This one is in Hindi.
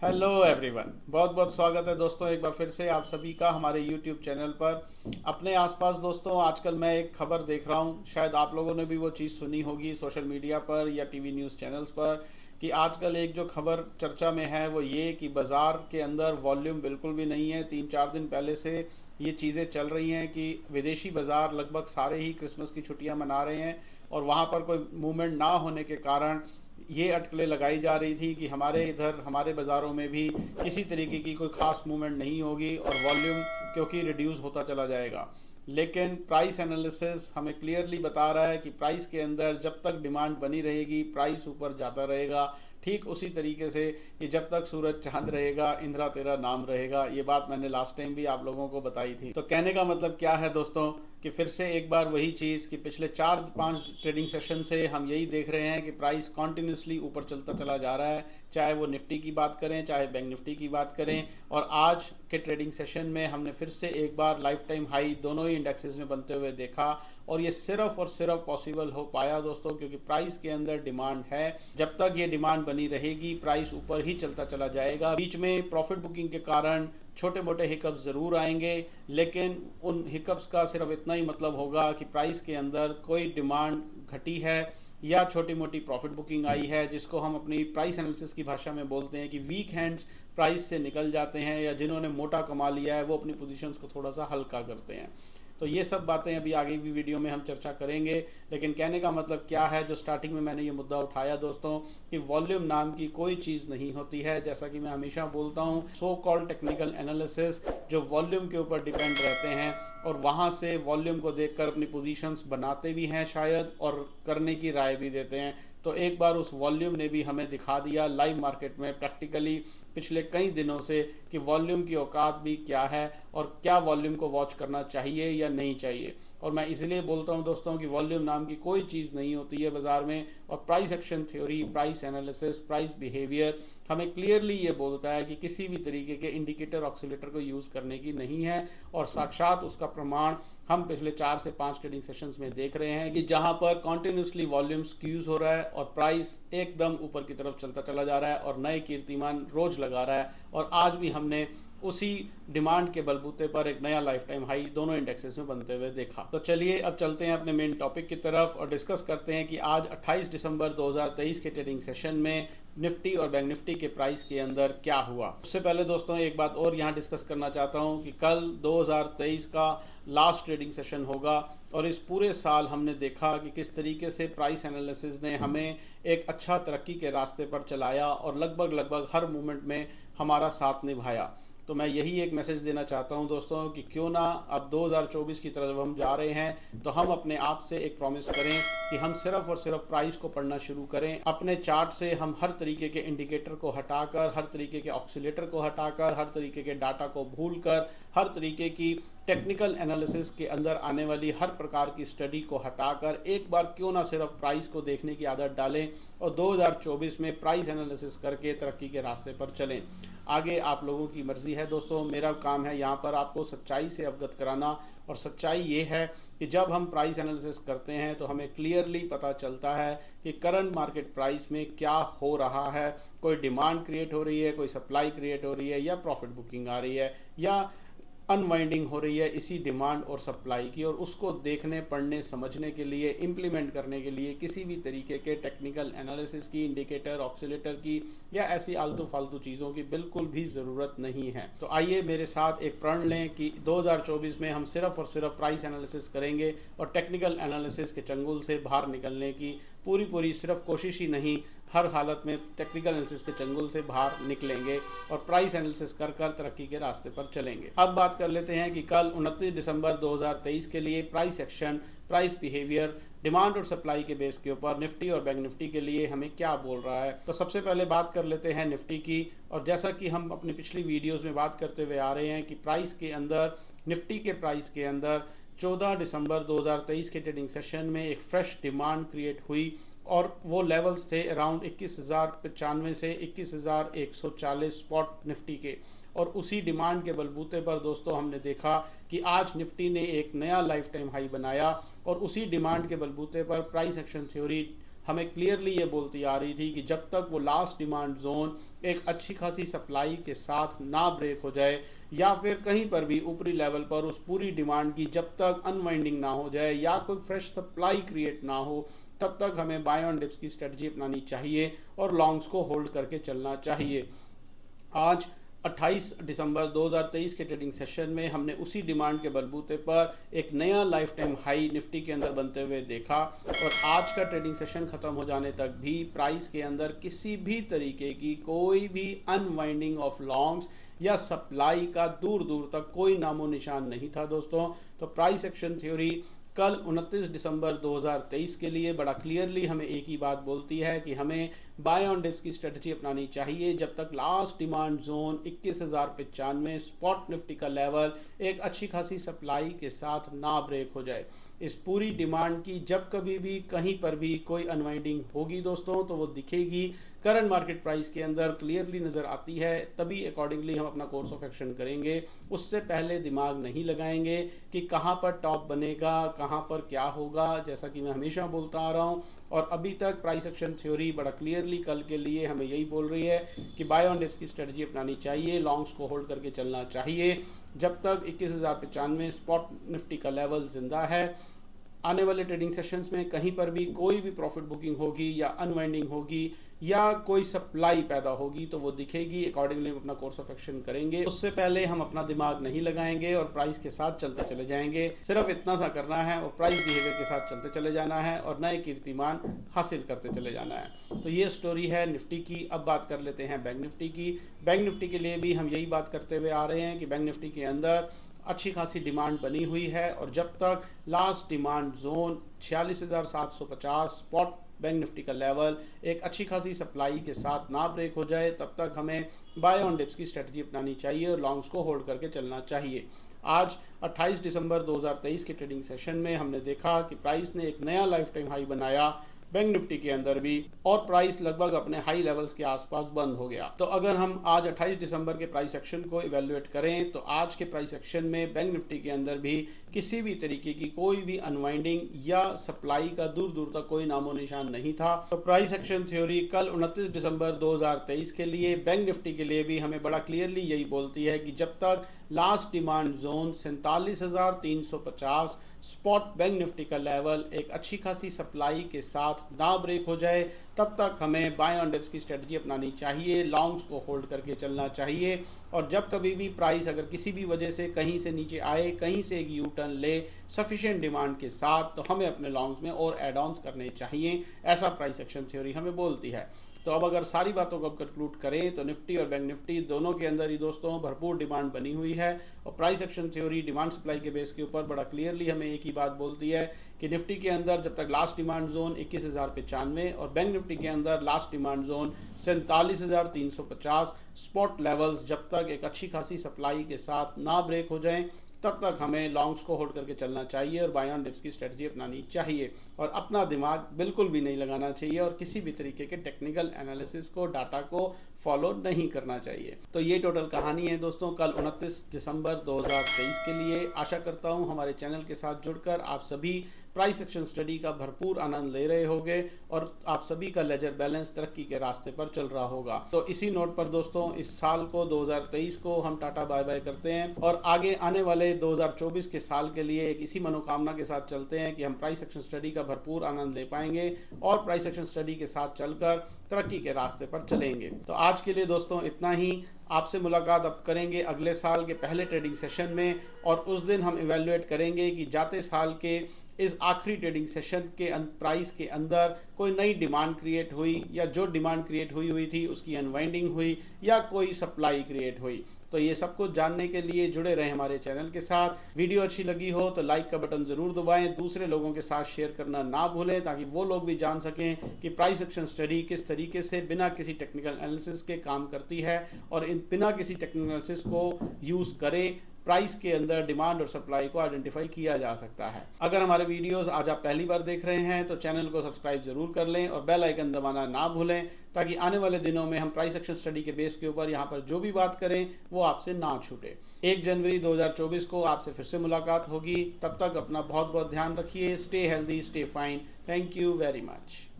हेलो एवरीवन, बहुत बहुत स्वागत है दोस्तों एक बार फिर से आप सभी का हमारे यूट्यूब चैनल पर। अपने आसपास दोस्तों आजकल मैं एक खबर देख रहा हूँ, शायद आप लोगों ने भी वो चीज़ सुनी होगी सोशल मीडिया पर या टीवी न्यूज़ चैनल्स पर, कि आजकल एक जो खबर चर्चा में है वो ये कि बाज़ार के अंदर वॉल्यूम बिल्कुल भी नहीं है। 3-4 दिन पहले से ये चीज़ें चल रही हैं कि विदेशी बाज़ार लगभग सारे ही क्रिसमस की छुट्टियां मना रहे हैं और वहाँ पर कोई मूवमेंट ना होने के कारण ये अटकलें लगाई जा रही थी कि हमारे इधर हमारे बाज़ारों में भी किसी तरीके की कोई ख़ास मूवमेंट नहीं होगी और वॉल्यूम क्योंकि रिड्यूस होता चला जाएगा। लेकिन प्राइस एनालिसिस हमें क्लियरली बता रहा है कि प्राइस के अंदर जब तक डिमांड बनी रहेगी प्राइस ऊपर जाता रहेगा। ठीक उसी तरीके से कि जब तक सूरज चांद रहेगा इंदिरा तेरा नाम रहेगा। ये बात मैंने लास्ट टाइम भी आप लोगों को बताई थी। तो कहने का मतलब क्या है दोस्तों कि फिर से एक बार वही चीज़ कि पिछले 4-5 ट्रेडिंग सेशन से हम यही देख रहे हैं कि प्राइस कॉन्टिन्यूसली ऊपर चलता चला जा रहा है, चाहे वो निफ्टी की बात करें चाहे बैंक निफ्टी की बात करें। और आज के ट्रेडिंग सेशन में हमने फिर से एक बार लाइफ टाइम हाई दोनों ही इंडेक्सेस में बनते हुए देखा और ये सिर्फ और सिर्फ पॉसिबल हो पाया दोस्तों क्योंकि प्राइस के अंदर डिमांड है। जब तक ये डिमांड बनी रहेगी प्राइस ऊपर ही चलता चला जाएगा। बीच में प्रॉफिट बुकिंग के कारण छोटे मोटे हिकअप्स ज़रूर आएंगे, लेकिन उन हिकअप्स का सिर्फ इतना ही मतलब होगा कि प्राइस के अंदर कोई डिमांड घटी है या छोटी मोटी प्रॉफिट बुकिंग आई है, जिसको हम अपनी प्राइस एनालिसिस की भाषा में बोलते हैं कि वीक हैंड्स प्राइस से निकल जाते हैं या जिन्होंने मोटा कमा लिया है वो अपनी पोजीशंस को थोड़ा सा हल्का करते हैं। तो ये सब बातें अभी आगे भी वीडियो में हम चर्चा करेंगे, लेकिन कहने का मतलब क्या है, जो स्टार्टिंग में मैंने ये मुद्दा उठाया दोस्तों कि वॉल्यूम नाम की कोई चीज़ नहीं होती है। जैसा कि मैं हमेशा बोलता हूँ, सो कॉल्ड टेक्निकल एनालिसिस जो वॉल्यूम के ऊपर डिपेंड रहते हैं और वहाँ से वॉल्यूम को देखकर अपनी पोजीशंस बनाते भी हैं शायद और करने की राय भी देते हैं। तो एक बार उस वॉल्यूम ने भी हमें दिखा दिया लाइव मार्केट में प्रैक्टिकली पिछले कई दिनों से कि वॉल्यूम की औकात भी क्या है और क्या वॉल्यूम को वॉच करना चाहिए या नहीं चाहिए। और मैं इसलिए बोलता हूं दोस्तों कि वॉल्यूम नाम की कोई चीज़ नहीं होती है बाजार में। और price action theory, price analysis, price behaviour हमें क्लियरली ये बोलता है कि किसी भी तरीके के इंडिकेटर ऑक्सीलेटर को यूज़ करने की नहीं है। और साक्षात उसका प्रमाण हम पिछले 4 से 5 ट्रेडिंग सेशंस में देख रहे हैं कि जहां पर कॉन्टिन्यूसली वॉल्यूम स्क्यूज हो रहा है और प्राइस एकदम ऊपर की तरफ चलता चला जा रहा है और नए कीर्तिमान रोज लगा रहा है। और आज भी हमने उसी डिमांड के बलबूते पर एक नया लाइफ टाइम हाई दोनों इंडेक्सेस में बनते हुए देखा। तो चलिए अब चलते हैं अपने मेन टॉपिक की तरफ और डिस्कस करते हैं कि आज 28 दिसंबर 2023 के ट्रेडिंग सेशन में निफ्टी और बैंक निफ्टी के प्राइस के अंदर क्या हुआ। उससे पहले दोस्तों एक बात और यहाँ डिस्कस करना चाहता हूँ कि कल 2023 का लास्ट ट्रेडिंग सेशन होगा और इस पूरे साल हमने देखा कि किस तरीके से प्राइस एनालिसिस ने हमें एक अच्छा तरक्की के रास्ते पर चलाया और लगभग हर मूवमेंट में हमारा साथ निभाया। तो मैं यही एक मैसेज देना चाहता हूं दोस्तों कि क्यों ना अब 2024 की तरफ हम जा रहे हैं तो हम अपने आप से एक प्रॉमिस करें कि हम सिर्फ और सिर्फ प्राइस को पढ़ना शुरू करें। अपने चार्ट से हम हर तरीके के इंडिकेटर को हटाकर, हर तरीके के ऑक्सीलेटर को हटाकर, हर तरीके के डाटा को भूलकर, हर तरीके की टेक्निकल एनालिसिस के अंदर आने वाली हर प्रकार की स्टडी को हटाकर एक बार क्यों ना सिर्फ प्राइस को देखने की आदत डालें और 2024 में प्राइस एनालिसिस करके तरक्की के रास्ते पर चलें। आगे आप लोगों की मर्जी है दोस्तों, मेरा काम है यहाँ पर आपको सच्चाई से अवगत कराना। और सच्चाई ये है कि जब हम प्राइस एनालिसिस करते हैं तो हमें क्लियरली पता चलता है कि करंट मार्केट प्राइस में क्या हो रहा है। कोई डिमांड क्रिएट हो रही है, कोई सप्लाई क्रिएट हो रही है या प्रॉफिट बुकिंग आ रही है या अनवाइंडिंग हो रही है इसी डिमांड और सप्लाई की। और उसको देखने, पढ़ने, समझने के लिए, इम्प्लीमेंट करने के लिए किसी भी तरीके के टेक्निकल एनालिसिस की, इंडिकेटर, ऑक्सीलेटर की या ऐसी आलतू फालतू चीज़ों की बिल्कुल भी ज़रूरत नहीं है। तो आइए मेरे साथ एक प्रण लें कि 2024 में हम सिर्फ और सिर्फ प्राइस एनालिसिस करेंगे और टेक्निकल एनालिसिस के चंगुल से बाहर निकलने की पूरी सिर्फ कोशिश ही नहीं, हर हालत में टेक्निकल एनालिसिस के चंगुल से बाहर निकलेंगे और प्राइस एनालिसिस कर तरक्की के रास्ते पर चलेंगे। अब बात कर लेते हैं कि कल 29 दिसंबर 2023 के लिए price action, price behaviour, demand और सप्लाई के बेस के ऊपर निफ्टी और बैंक निफ्टी के लिए हमें क्या बोल रहा है। तो सबसे पहले बात कर लेते हैं निफ्टी की। और जैसा कि हम अपनी पिछली वीडियोस में बात करते हुए आ रहे हैं कि प्राइस के अंदर, निफ्टी के प्राइस के अंदर 14 दिसंबर 2023 के ट्रेडिंग सेशन में एक फ्रेश डिमांड क्रिएट हुई और वो लेवल्स थे अराउंड 21,095 से 21,140 स्पॉट निफ्टी के। और उसी डिमांड के बलबूते पर दोस्तों हमने देखा कि आज निफ्टी ने एक नया लाइफ टाइम हाई बनाया और उसी डिमांड के बलबूते पर प्राइस एक्शन थ्योरी हमें क्लियरली ये बोलती आ रही थी कि जब तक वो लास्ट डिमांड जोन एक अच्छी खासी सप्लाई के साथ ना ब्रेक हो जाए या फिर कहीं पर भी ऊपरी लेवल पर उस पूरी डिमांड की जब तक अनवाइंडिंग ना हो जाए या कोई फ्रेश सप्लाई क्रिएट ना हो, तब तक हमें बाय ऑन डिप्स की स्ट्रेटजी अपनानी चाहिए और लॉन्ग्स को होल्ड करके चलना चाहिए। आज 28 दिसंबर 2023 के ट्रेडिंग सेशन में हमने उसी डिमांड के बलबूते पर एक नया लाइफ टाइम हाई निफ्टी के अंदर बनते हुए देखा और आज का ट्रेडिंग सेशन खत्म हो जाने तक भी प्राइस के अंदर किसी भी तरीके की कोई भी अनवाइंडिंग ऑफ लॉन्ग्स या सप्लाई का दूर दूर तक कोई नामो निशान नहीं था दोस्तों। तो प्राइस एक्शन थ्योरी कल 29 दिसंबर 2023 के लिए बड़ा क्लियरली हमें एक ही बात बोलती है कि हमें बाय ऑन डिप्स की स्ट्रेटजी अपनानी चाहिए जब तक last demand zone 21,095 spot Nifty का लेवल एक अच्छी खासी सप्लाई के साथ ना ब्रेक हो जाए। इस पूरी डिमांड की जब कभी भी कहीं पर भी कोई अनवाइंडिंग होगी दोस्तों तो वो दिखेगी करंट मार्केट प्राइस के अंदर क्लियरली नजर आती है, तभी अकॉर्डिंगली हम अपना कोर्स ऑफ एक्शन करेंगे। उससे पहले दिमाग नहीं लगाएंगे कि कहां पर टॉप बनेगा, कहां पर क्या होगा, जैसा कि मैं हमेशा बोलता आ रहा हूं। और अभी तक प्राइस एक्शन थ्योरी बड़ा क्लियरली कल के लिए हमें यही बोल रही है कि बाय ऑन डिप्स की स्ट्रेटजी अपनानी चाहिए, लॉन्ग्स को होल्ड करके चलना चाहिए जब तक 21,095 स्पॉट निफ्टी का लेवल जिंदा है। आने वाले ट्रेडिंग सेशंस में कहीं पर भी कोई भी प्रॉफिट बुकिंग होगी या अनवाइंडिंग होगी या कोई सप्लाई पैदा होगी तो वो दिखेगी, अकॉर्डिंगली हम अपना कोर्स ऑफ एक्शन करेंगे। उससे पहले हम अपना दिमाग नहीं लगाएंगे और प्राइस के साथ चलते चले जाएंगे। सिर्फ इतना सा करना है और प्राइस बिहेवियर के साथ चलते चले जाना है और नए कीर्तिमान हासिल करते चले जाना है। तो ये स्टोरी है निफ्टी की। अब बात कर लेते हैं बैंक निफ्टी की। बैंक निफ्टी के लिए भी हम यही बात करते हुए आ रहे हैं कि बैंक निफ्टी के अंदर अच्छी खासी डिमांड बनी हुई है और जब तक last demand zone 46,750 spot bank Nifty का लेवल एक अच्छी खासी सप्लाई के साथ ना ब्रेक हो जाए तब तक हमें बाय ऑन डिप्स की स्ट्रेटजी अपनानी चाहिए और लॉन्ग्स को होल्ड करके चलना चाहिए। आज 28 दिसंबर 2023 के ट्रेडिंग सेशन में हमने देखा कि प्राइस ने एक नया लाइफ टाइम हाई बनाया बैंक निफ्टी के अंदर भी और प्राइस लगभग अपने हाई लेवल्स के आसपास बंद हो गया। तो अगर हम आज 28 दिसंबर के प्राइस एक्शन को इवेल्युएट करें तो आज के प्राइस एक्शन में बैंक निफ्टी के अंदर भी किसी भी तरीके की कोई भी अनवाइंडिंग या सप्लाई का दूर दूर तक कोई नामो निशान नहीं था। तो प्राइस एक्शन थ्योरी कल 29 दिसंबर 2023 के लिए बैंक निफ्टी के लिए भी हमें बड़ा क्लियरली यही बोलती है कि जब तक last demand zone 47,350 spot bank Nifty का लेवल एक अच्छी खासी सप्लाई के साथ ना ब्रेक हो जाए तब तक हमें बाय ऑन डिप्स की स्ट्रेटजी अपनानी चाहिए, लॉन्ग्स को होल्ड करके चलना चाहिए। और जब कभी भी प्राइस अगर किसी भी वजह से कहीं से नीचे आए, कहीं से एक यू टर्न ले सफिशिएंट डिमांड के साथ, तो हमें अपने लॉन्ग्स में और एड ऑन्स करने चाहिए, ऐसा प्राइस एक्शन थ्योरी हमें बोलती है। तो अब अगर सारी बातों को कंक्लूड करें तो निफ्टी और बैंक निफ्टी दोनों के अंदर ही दोस्तों भरपूर डिमांड बनी हुई है और price action theory demand supply के बेस के ऊपर बड़ा क्लियरली हमें एक ही बात बोलती है कि निफ्टी के अंदर जब तक लास्ट डिमांड जोन 21,095 और बैंक निफ्टी के अंदर last demand zone 47,350 spot levels जब तक एक अच्छी खासी सप्लाई के साथ ना ब्रेक हो जाएं तब तक हमें लॉन्ग्स को होल्ड करके चलना चाहिए और बाय ऑन डिप्स की स्ट्रेटजी अपनानी चाहिए और अपना दिमाग बिल्कुल भी नहीं लगाना चाहिए और किसी भी तरीके के टेक्निकल एनालिसिस को, डाटा को फॉलो नहीं करना चाहिए। तो ये टोटल कहानी है दोस्तों कल 29 दिसंबर 2023 के लिए। आशा करता हूँ हमारे चैनल के साथ जुड़कर आप सभी प्राइस एक्शन स्टडी का भरपूर आनंद ले रहे होंगे और आप सभी का लेजर बैलेंस तरक्की के रास्ते पर चल रहा होगा। तो इसी नोट पर दोस्तों इस साल को 2023 को हम टाटा बाय बाय करते हैं और आगे आने वाले 2024 के साल के लिए एक इसी मनोकामना के साथ चलते हैं कि हम प्राइस एक्शन स्टडी का भरपूर आनंद ले पाएंगे और प्राइस एक्शन स्टडी के साथ चलकर तरक्की के रास्ते पर चलेंगे। तो आज के लिए दोस्तों इतना ही। आपसे मुलाकात अब करेंगे अगले साल के पहले ट्रेडिंग सेशन में और उस दिन हम इवेल्युएट करेंगे कि जाते साल के इस आखिरी ट्रेडिंग सेशन के प्राइस के अंदर कोई नई डिमांड क्रिएट हुई या जो डिमांड क्रिएट हुई थी उसकी अनवाइंडिंग हुई या कोई सप्लाई क्रिएट हुई। तो ये सब कुछ जानने के लिए जुड़े रहे हमारे चैनल के साथ। वीडियो अच्छी लगी हो तो लाइक का बटन जरूर दबाएं, दूसरे लोगों के साथ शेयर करना ना भूलें ताकि वो लोग भी जान सकें कि प्राइस एक्शन स्टडी किस तरीके से बिना किसी टेक्निकल एनालिसिस के काम करती है और इन बिना किसी टेक्निकल एनालिसिस को यूज करे प्राइस के अंदर डिमांड और सप्लाई को आइडेंटिफाई किया जा सकता है। अगर हमारे वीडियोस आज आप पहली बार देख रहे हैं तो चैनल को सब्सक्राइब जरूर कर लें और बेल आइकन दबाना ना भूलें ताकि आने वाले दिनों में हम प्राइस एक्शन स्टडी के बेस के ऊपर यहाँ पर जो भी बात करें वो आपसे ना छूटे। 1 जनवरी 2024 को आपसे फिर से मुलाकात होगी। तब तक अपना बहुत बहुत ध्यान रखिए। Stay healthy, stay fine. Thank you very much.